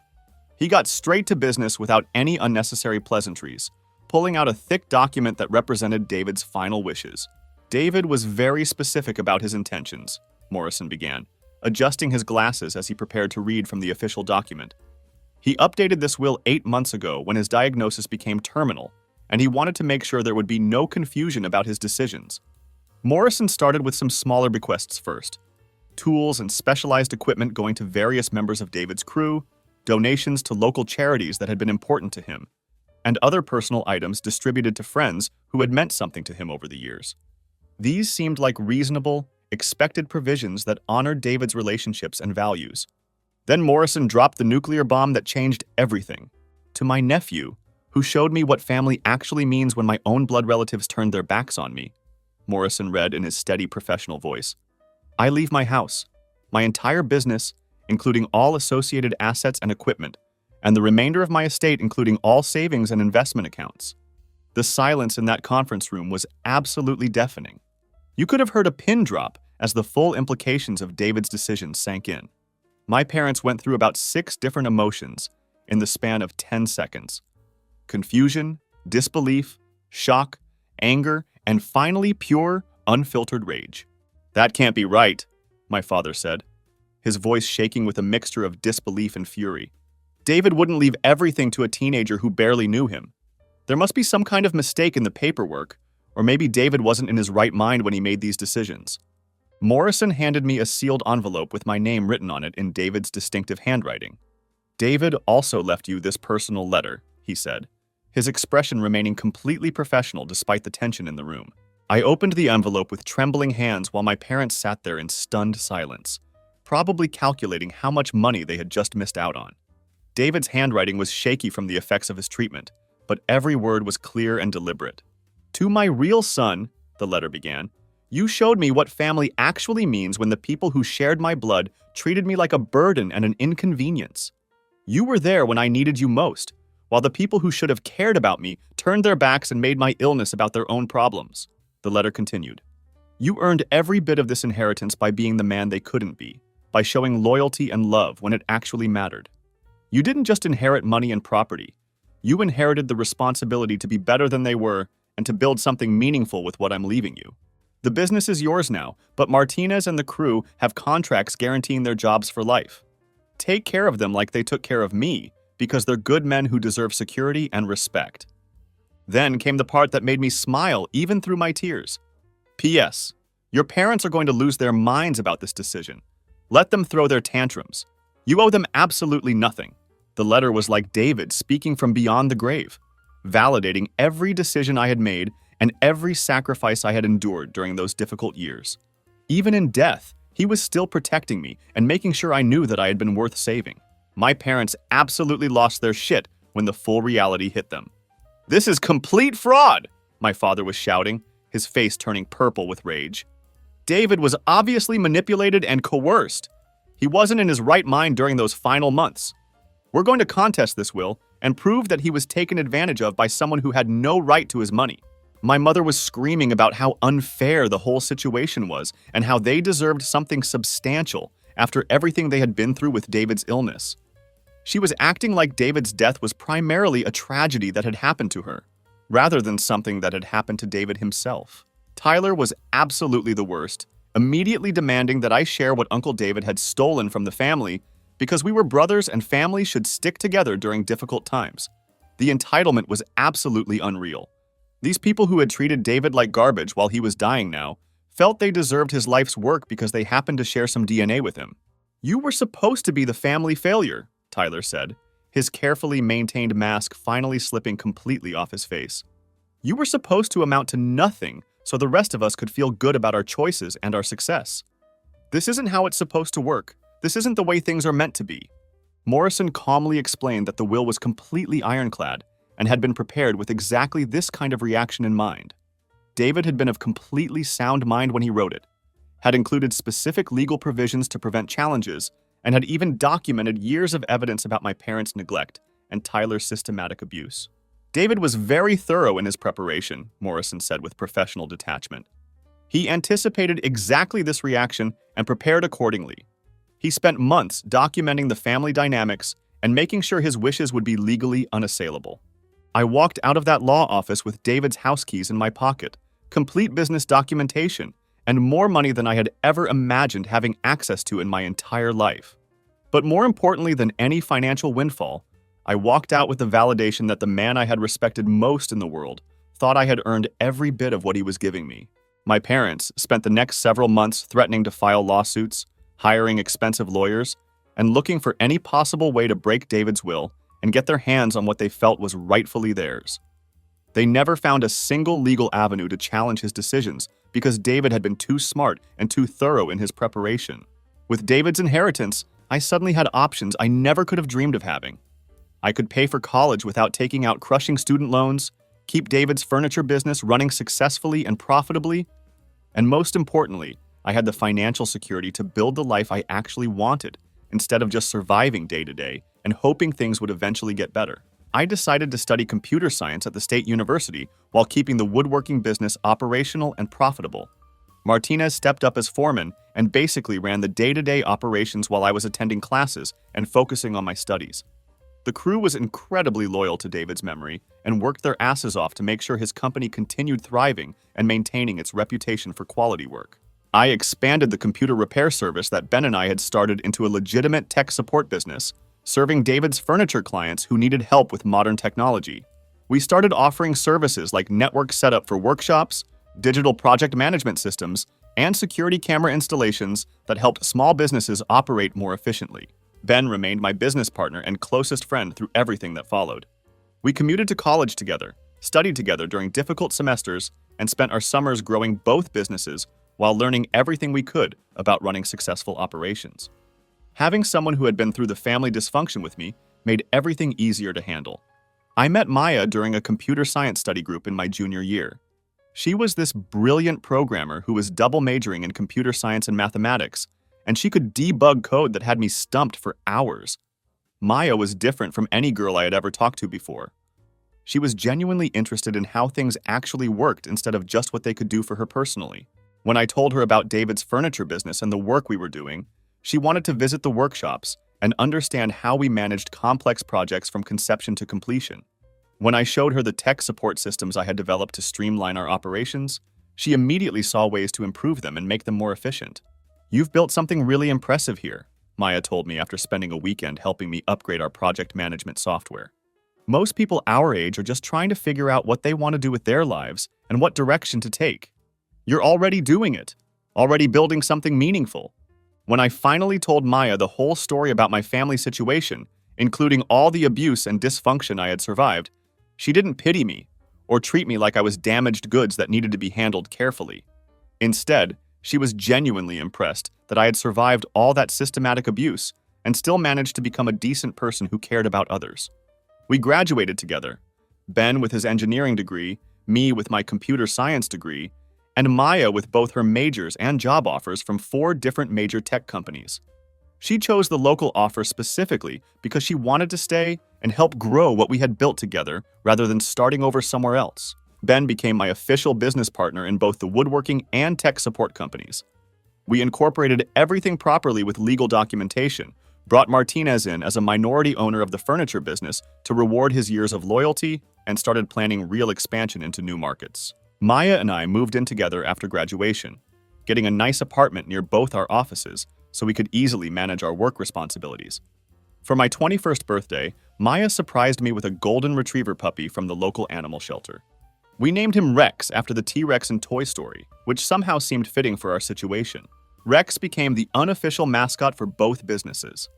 He got straight to business without any unnecessary pleasantries, pulling out a thick document that represented David's final wishes. David was very specific about his intentions, Morrison began, adjusting his glasses as he prepared to read from the official document. He updated this will 8 months ago when his diagnosis became terminal, and he wanted to make sure there would be no confusion about his decisions. Morrison started with some smaller bequests first: tools and specialized equipment going to various members of David's crew, donations to local charities that had been important to him, and other personal items distributed to friends who had meant something to him over the years. These seemed like reasonable, expected provisions that honored David's relationships and values. Then Morrison dropped the nuclear bomb that changed everything. To my nephew, who showed me what family actually means when my own blood relatives turned their backs on me, Morrison read in his steady professional voice. I leave my house, my entire business, including all associated assets and equipment, and the remainder of my estate, including all savings and investment accounts. The silence in that conference room was absolutely deafening. You could have heard a pin drop as the full implications of David's decision sank in. My parents went through about 6 different emotions in the span of 10 seconds. Confusion, disbelief, shock, anger, and finally pure, unfiltered rage. That can't be right, my father said, his voice shaking with a mixture of disbelief and fury. David wouldn't leave everything to a teenager who barely knew him. There must be some kind of mistake in the paperwork, or maybe David wasn't in his right mind when he made these decisions. Morrison handed me a sealed envelope with my name written on it in David's distinctive handwriting. David also left you this personal letter, he said, his expression remaining completely professional despite the tension in the room. I opened the envelope with trembling hands while my parents sat there in stunned silence, probably calculating how much money they had just missed out on. David's handwriting was shaky from the effects of his treatment, but every word was clear and deliberate. To my real son, the letter began, you showed me what family actually means when the people who shared my blood treated me like a burden and an inconvenience. You were there when I needed you most, while the people who should have cared about me turned their backs and made my illness about their own problems. The letter continued. You earned every bit of this inheritance by being the man they couldn't be, by showing loyalty and love when it actually mattered. You didn't just inherit money and property. You inherited the responsibility to be better than they were and to build something meaningful with what I'm leaving you. The business is yours now, but Martinez and the crew have contracts guaranteeing their jobs for life. Take care of them like they took care of me, because they're good men who deserve security and respect." Then came the part that made me smile even through my tears. "P.S. Your parents are going to lose their minds about this decision. Let them throw their tantrums. You owe them absolutely nothing." The letter was like David speaking from beyond the grave, validating every decision I had made and every sacrifice I had endured during those difficult years. Even in death, he was still protecting me and making sure I knew that I had been worth saving. My parents absolutely lost their shit when the full reality hit them. "This is complete fraud!" my father was shouting, his face turning purple with rage. David was obviously manipulated and coerced. He wasn't in his right mind during those final months. We're going to contest this will and prove that he was taken advantage of by someone who had no right to his money. My mother was screaming about how unfair the whole situation was and how they deserved something substantial after everything they had been through with David's illness. She was acting like David's death was primarily a tragedy that had happened to her, rather than something that had happened to David himself. Tyler was absolutely the worst, immediately demanding that I share what Uncle David had stolen from the family because we were brothers and families should stick together during difficult times. The entitlement was absolutely unreal. These people who had treated David like garbage while he was dying now felt they deserved his life's work because they happened to share some DNA with him. "You were supposed to be the family failure," Tyler said, his carefully maintained mask finally slipping completely off his face. "You were supposed to amount to nothing so the rest of us could feel good about our choices and our success. This isn't how it's supposed to work. This isn't the way things are meant to be." Morrison calmly explained that the will was completely ironclad and had been prepared with exactly this kind of reaction in mind. David had been of completely sound mind when he wrote it, had included specific legal provisions to prevent challenges, and had even documented years of evidence about my parents' neglect and Tyler's systematic abuse. David was very thorough in his preparation, Morrison said with professional detachment. He anticipated exactly this reaction and prepared accordingly. He spent months documenting the family dynamics and making sure his wishes would be legally unassailable. I walked out of that law office with David's house keys in my pocket, complete business documentation, and more money than I had ever imagined having access to in my entire life. But more importantly than any financial windfall, I walked out with the validation that the man I had respected most in the world thought I had earned every bit of what he was giving me. My parents spent the next several months threatening to file lawsuits, hiring expensive lawyers, and looking for any possible way to break David's will and get their hands on what they felt was rightfully theirs. They never found a single legal avenue to challenge his decisions because David had been too smart and too thorough in his preparation. With David's inheritance, I suddenly had options I never could have dreamed of having. I could pay for college without taking out crushing student loans, keep David's furniture business running successfully and profitably, and most importantly, I had the financial security to build the life I actually wanted instead of just surviving day to day and hoping things would eventually get better. I decided to study computer science at the State University while keeping the woodworking business operational and profitable. Martinez stepped up as foreman and basically ran the day-to-day operations while I was attending classes and focusing on my studies. The crew was incredibly loyal to David's memory and worked their asses off to make sure his company continued thriving and maintaining its reputation for quality work. I expanded the computer repair service that Ben and I had started into a legitimate tech support business, serving David's furniture clients who needed help with modern technology. We started offering services like network setup for workshops, digital project management systems, and security camera installations that helped small businesses operate more efficiently. Ben remained my business partner and closest friend through everything that followed. We commuted to college together, studied together during difficult semesters, and spent our summers growing both businesses while learning everything we could about running successful operations. Having someone who had been through the family dysfunction with me made everything easier to handle. I met Maya during a computer science study group in my junior year. She was this brilliant programmer who was double majoring in computer science and mathematics, and she could debug code that had me stumped for hours. Maya was different from any girl I had ever talked to before. She was genuinely interested in how things actually worked instead of just what they could do for her personally. When I told her about David's furniture business and the work we were doing, she wanted to visit the workshops and understand how we managed complex projects from conception to completion. When I showed her the tech support systems I had developed to streamline our operations, she immediately saw ways to improve them and make them more efficient. "You've built something really impressive here," Maya told me after spending a weekend helping me upgrade our project management software. "Most people our age are just trying to figure out what they want to do with their lives and what direction to take. You're already doing it, already building something meaningful." When I finally told Maya the whole story about my family situation, including all the abuse and dysfunction I had survived, she didn't pity me or treat me like I was damaged goods that needed to be handled carefully. Instead, she was genuinely impressed that I had survived all that systematic abuse and still managed to become a decent person who cared about others. We graduated together, Ben with his engineering degree, me with my computer science degree, and Maya with both her majors and job offers from 4 different major tech companies. She chose the local offer specifically because she wanted to stay and help grow what we had built together rather than starting over somewhere else. Ben became my official business partner in both the woodworking and tech support companies. We incorporated everything properly with legal documentation, brought Martinez in as a minority owner of the furniture business to reward his years of loyalty, and started planning real expansion into new markets. Maya and I moved in together after graduation, getting a nice apartment near both our offices so we could easily manage our work responsibilities. For my 21st birthday, Maya surprised me with a golden retriever puppy from the local animal shelter. We named him Rex after the T-Rex in Toy Story, which somehow seemed fitting for our situation. Rex became the unofficial mascot for both businesses.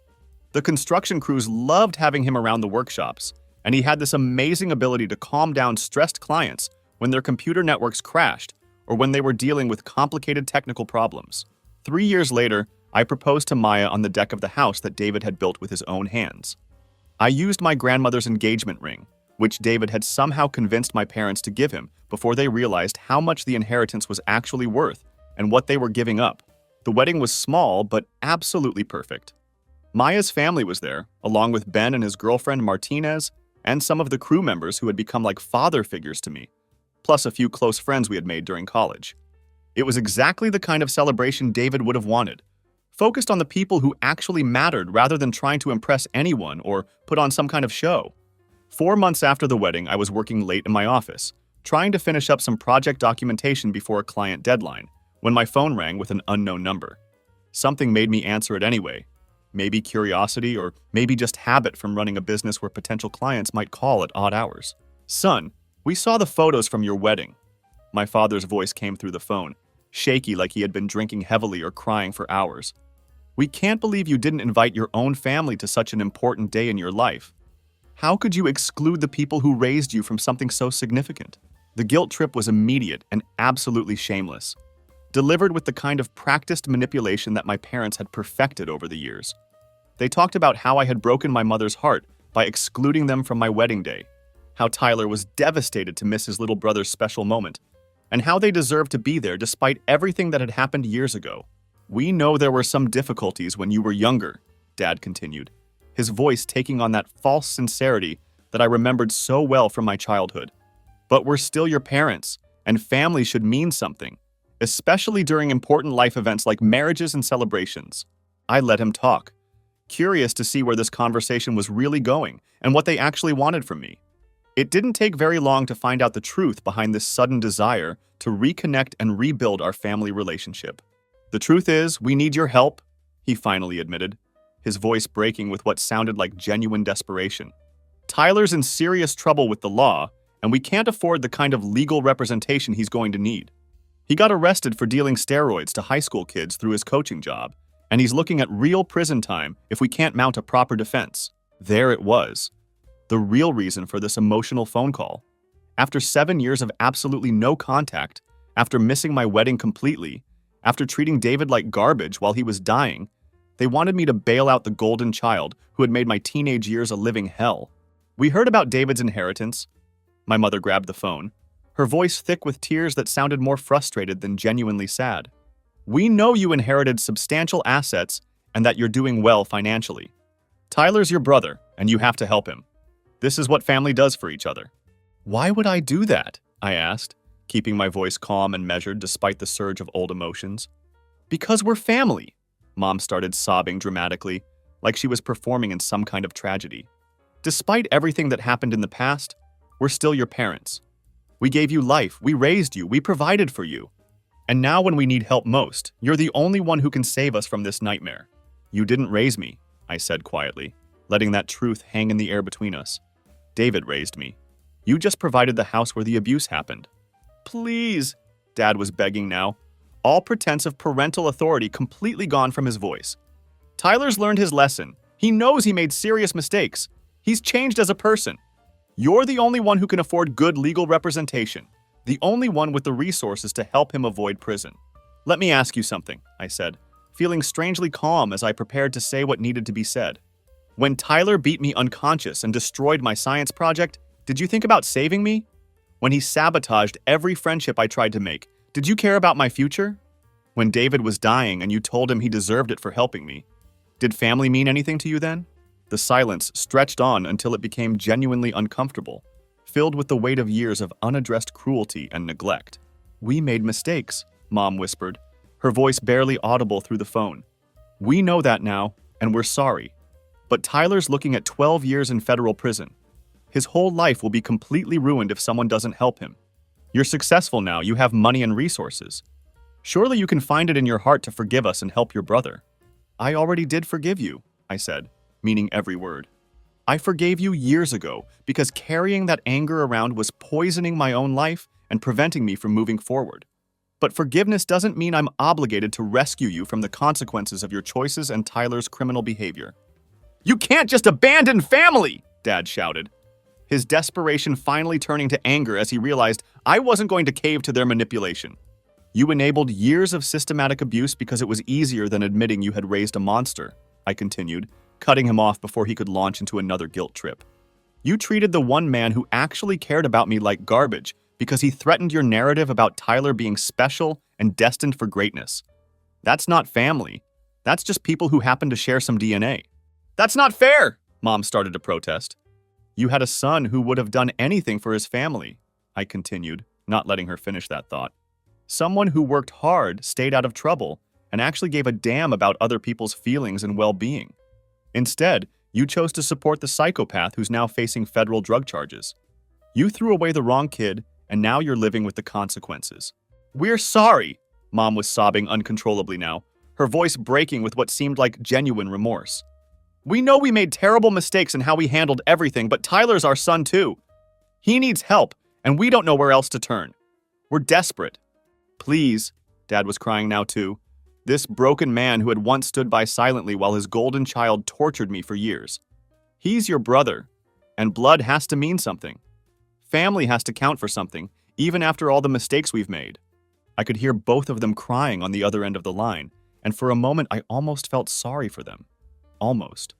The construction crews loved having him around the workshops, and he had this amazing ability to calm down stressed clients when their computer networks crashed or when they were dealing with complicated technical problems. 3 years later, I proposed to Maya on the deck of the house that David had built with his own hands. I used my grandmother's engagement ring, which David had somehow convinced my parents to give him before they realized how much the inheritance was actually worth and what they were giving up. The wedding was small, but absolutely perfect. Maya's family was there, along with Ben and his girlfriend Martinez, and some of the crew members who had become like father figures to me, plus a few close friends we had made during college. It was exactly the kind of celebration David would have wanted, focused on the people who actually mattered rather than trying to impress anyone or put on some kind of show. 4 months after the wedding, I was working late in my office, trying to finish up some project documentation before a client deadline, when my phone rang with an unknown number. Something made me answer it anyway. Maybe curiosity, or maybe just habit from running a business where potential clients might call at odd hours. "Son, we saw the photos from your wedding." My father's voice came through the phone, shaky like he had been drinking heavily or crying for hours. "We can't believe you didn't invite your own family to such an important day in your life. How could you exclude the people who raised you from something so significant?" The guilt trip was immediate and absolutely shameless, delivered with the kind of practiced manipulation that my parents had perfected over the years. They talked about how I had broken my mother's heart by excluding them from my wedding day, how Tyler was devastated to miss his little brother's special moment, and how they deserved to be there despite everything that had happened years ago. "We know there were some difficulties when you were younger," Dad continued, his voice taking on that false sincerity that I remembered so well from my childhood. "But we're still your parents, and family should mean something, especially during important life events like marriages and celebrations." I let him talk, curious to see where this conversation was really going and what they actually wanted from me. It didn't take very long to find out the truth behind this sudden desire to reconnect and rebuild our family relationship. "The truth is, we need your help," he finally admitted, his voice breaking with what sounded like genuine desperation. "Tyler's in serious trouble with the law, and we can't afford the kind of legal representation he's going to need. He got arrested for dealing steroids to high school kids through his coaching job, and he's looking at real prison time if we can't mount a proper defense." There it was, the real reason for this emotional phone call. After 7 years of absolutely no contact, after missing my wedding completely, after treating David like garbage while he was dying, they wanted me to bail out the golden child who had made my teenage years a living hell. "We heard about David's inheritance." My mother grabbed the phone, her voice thick with tears that sounded more frustrated than genuinely sad. "We know you inherited substantial assets and that you're doing well financially. Tyler's your brother, and you have to help him. This is what family does for each other." "Why would I do that?" I asked, keeping my voice calm and measured despite the surge of old emotions. "Because we're family," Mom started sobbing dramatically, like she was performing in some kind of tragedy. "Despite everything that happened in the past, We're still your parents. We gave you life, we raised you, we provided for you. And now when we need help most, you're the only one who can save us from this nightmare. You didn't raise me, I said quietly, letting that truth hang in the air between us. David raised me. You just provided the house where the abuse happened. Please, Dad was begging now, all pretense of parental authority completely gone from his voice. Tyler's learned his lesson. He knows he made serious mistakes. He's changed as a person. You're the only one who can afford good legal representation, the only one with the resources to help him avoid prison. Let me ask you something, I said, feeling strangely calm as I prepared to say what needed to be said. When Tyler beat me unconscious and destroyed my science project, did you think about saving me? When he sabotaged every friendship I tried to make, did you care about my future? When David was dying and you told him he deserved it for helping me, did family mean anything to you then? The silence stretched on until it became genuinely uncomfortable, filled with the weight of years of unaddressed cruelty and neglect. We made mistakes, Mom whispered, her voice barely audible through the phone. We know that now, and we're sorry. But Tyler's looking at 12 years in federal prison. His whole life will be completely ruined if someone doesn't help him. You're successful now, you have money and resources. Surely you can find it in your heart to forgive us and help your brother. I already did forgive you, I said, meaning every word. I forgave you years ago because carrying that anger around was poisoning my own life and preventing me from moving forward. But forgiveness doesn't mean I'm obligated to rescue you from the consequences of your choices and Tyler's criminal behavior. You can't just abandon family, Dad shouted, his desperation finally turning to anger as he realized I wasn't going to cave to their manipulation. You enabled years of systematic abuse because it was easier than admitting you had raised a monster, I continued, cutting him off before he could launch into another guilt trip. You treated the one man who actually cared about me like garbage because he threatened your narrative about Tyler being special and destined for greatness. That's not family. That's just people who happen to share some DNA. That's not fair, Mom started to protest. You had a son who would have done anything for his family, I continued, not letting her finish that thought. Someone who worked hard, stayed out of trouble, and actually gave a damn about other people's feelings and well-being. Instead, you chose to support the psychopath who's now facing federal drug charges. You threw away the wrong kid, and now you're living with the consequences. We're sorry, Mom was sobbing uncontrollably now, her voice breaking with what seemed like genuine remorse. We know we made terrible mistakes in how we handled everything, but Tyler's our son too. He needs help, and we don't know where else to turn. We're desperate. Please, Dad was crying now too. This broken man who had once stood by silently while his golden child tortured me for years. He's your brother, and blood has to mean something. Family has to count for something, even after all the mistakes we've made. I could hear both of them crying on the other end of the line, and for a moment I almost felt sorry for them. Almost.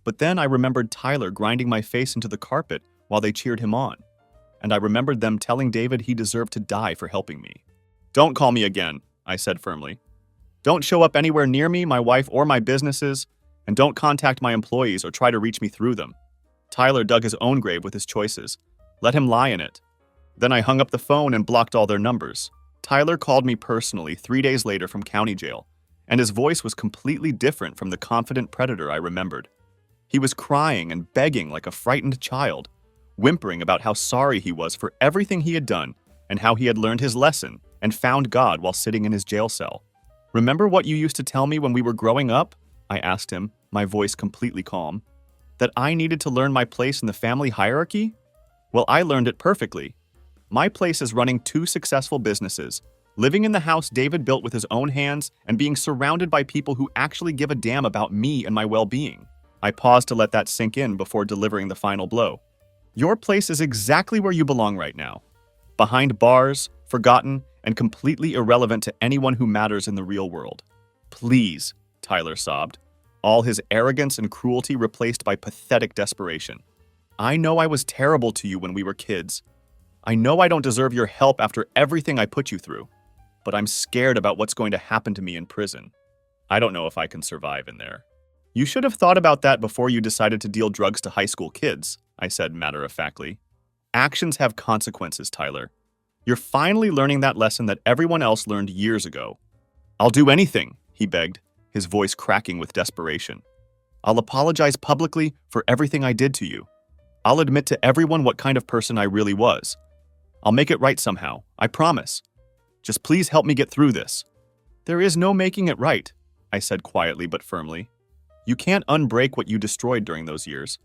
But then I remembered Tyler grinding my face into the carpet while they cheered him on, and I remembered them telling David he deserved to die for helping me. Don't call me again, I said firmly. Don't show up anywhere near me, my wife, or my businesses, and don't contact my employees or try to reach me through them. Tyler dug his own grave with his choices. Let him lie in it. Then I hung up the phone and blocked all their numbers. Tyler called me personally 3 days later from county jail, and his voice was completely different from the confident predator I remembered. He was crying and begging like a frightened child, whimpering about how sorry he was for everything he had done and how he had learned his lesson and found God while sitting in his jail cell. Remember what you used to tell me when we were growing up? I asked him, my voice completely calm. That I needed to learn my place in the family hierarchy? Well, I learned it perfectly. My place is running 2 successful businesses, living in the house David built with his own hands, and being surrounded by people who actually give a damn about me and my well-being. I paused to let that sink in before delivering the final blow. Your place is exactly where you belong right now. Behind bars, forgotten, and completely irrelevant to anyone who matters in the real world. Please, Tyler sobbed, all his arrogance and cruelty replaced by pathetic desperation. I know I was terrible to you when we were kids. I know I don't deserve your help after everything I put you through. But I'm scared about what's going to happen to me in prison. I don't know if I can survive in there. You should have thought about that before you decided to deal drugs to high school kids, I said matter-of-factly. Actions have consequences, Tyler. You're finally learning that lesson that everyone else learned years ago. I'll do anything, he begged, his voice cracking with desperation. I'll apologize publicly for everything I did to you. I'll admit to everyone what kind of person I really was. I'll make it right somehow, I promise. Just please help me get through this." "There is no making it right," I said quietly but firmly. "You can't unbreak what you destroyed during those years.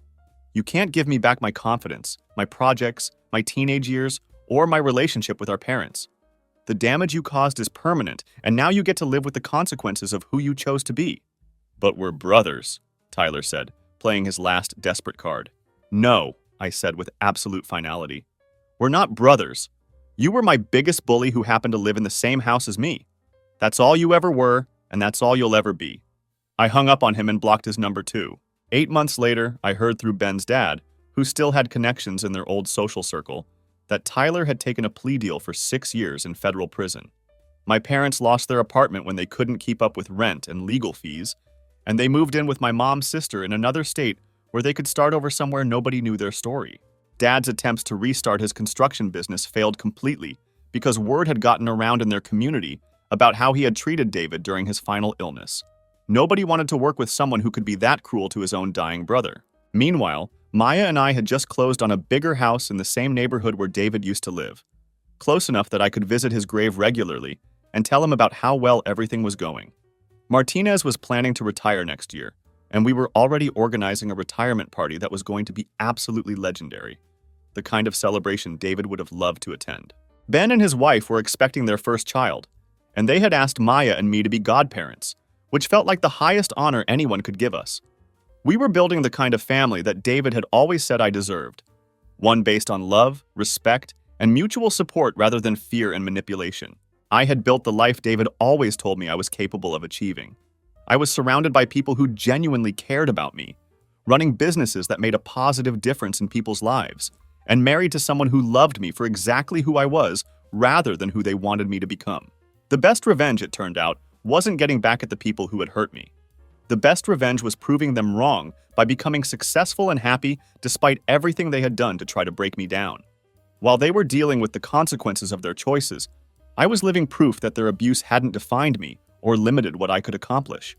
You can't give me back my confidence, my projects, my teenage years, or my relationship with our parents. The damage you caused is permanent, and now you get to live with the consequences of who you chose to be." "But we're brothers," Tyler said, playing his last desperate card. "No," I said with absolute finality. "We're not brothers. You were my biggest bully who happened to live in the same house as me. That's all you ever were, and that's all you'll ever be." I hung up on him and blocked his number too. 8 months later, I heard through Ben's dad, who still had connections in their old social circle, that Tyler had taken a plea deal for 6 years in federal prison. My parents lost their apartment when they couldn't keep up with rent and legal fees, and they moved in with my mom's sister in another state where they could start over somewhere nobody knew their story. Dad's attempts to restart his construction business failed completely because word had gotten around in their community about how he had treated David during his final illness. Nobody wanted to work with someone who could be that cruel to his own dying brother. Meanwhile, Maya and I had just closed on a bigger house in the same neighborhood where David used to live, close enough that I could visit his grave regularly and tell him about how well everything was going. Martinez was planning to retire next year, and we were already organizing a retirement party that was going to be absolutely legendary, the kind of celebration David would have loved to attend. Ben and his wife were expecting their first child, and they had asked Maya and me to be godparents, which felt like the highest honor anyone could give us. We were building the kind of family that David had always said I deserved, one based on love, respect, and mutual support rather than fear and manipulation. I had built the life David always told me I was capable of achieving. I was surrounded by people who genuinely cared about me, running businesses that made a positive difference in people's lives, and married to someone who loved me for exactly who I was rather than who they wanted me to become. The best revenge, it turned out, wasn't getting back at the people who had hurt me. The best revenge was proving them wrong by becoming successful and happy despite everything they had done to try to break me down. While they were dealing with the consequences of their choices, I was living proof that their abuse hadn't defined me or limited what I could accomplish.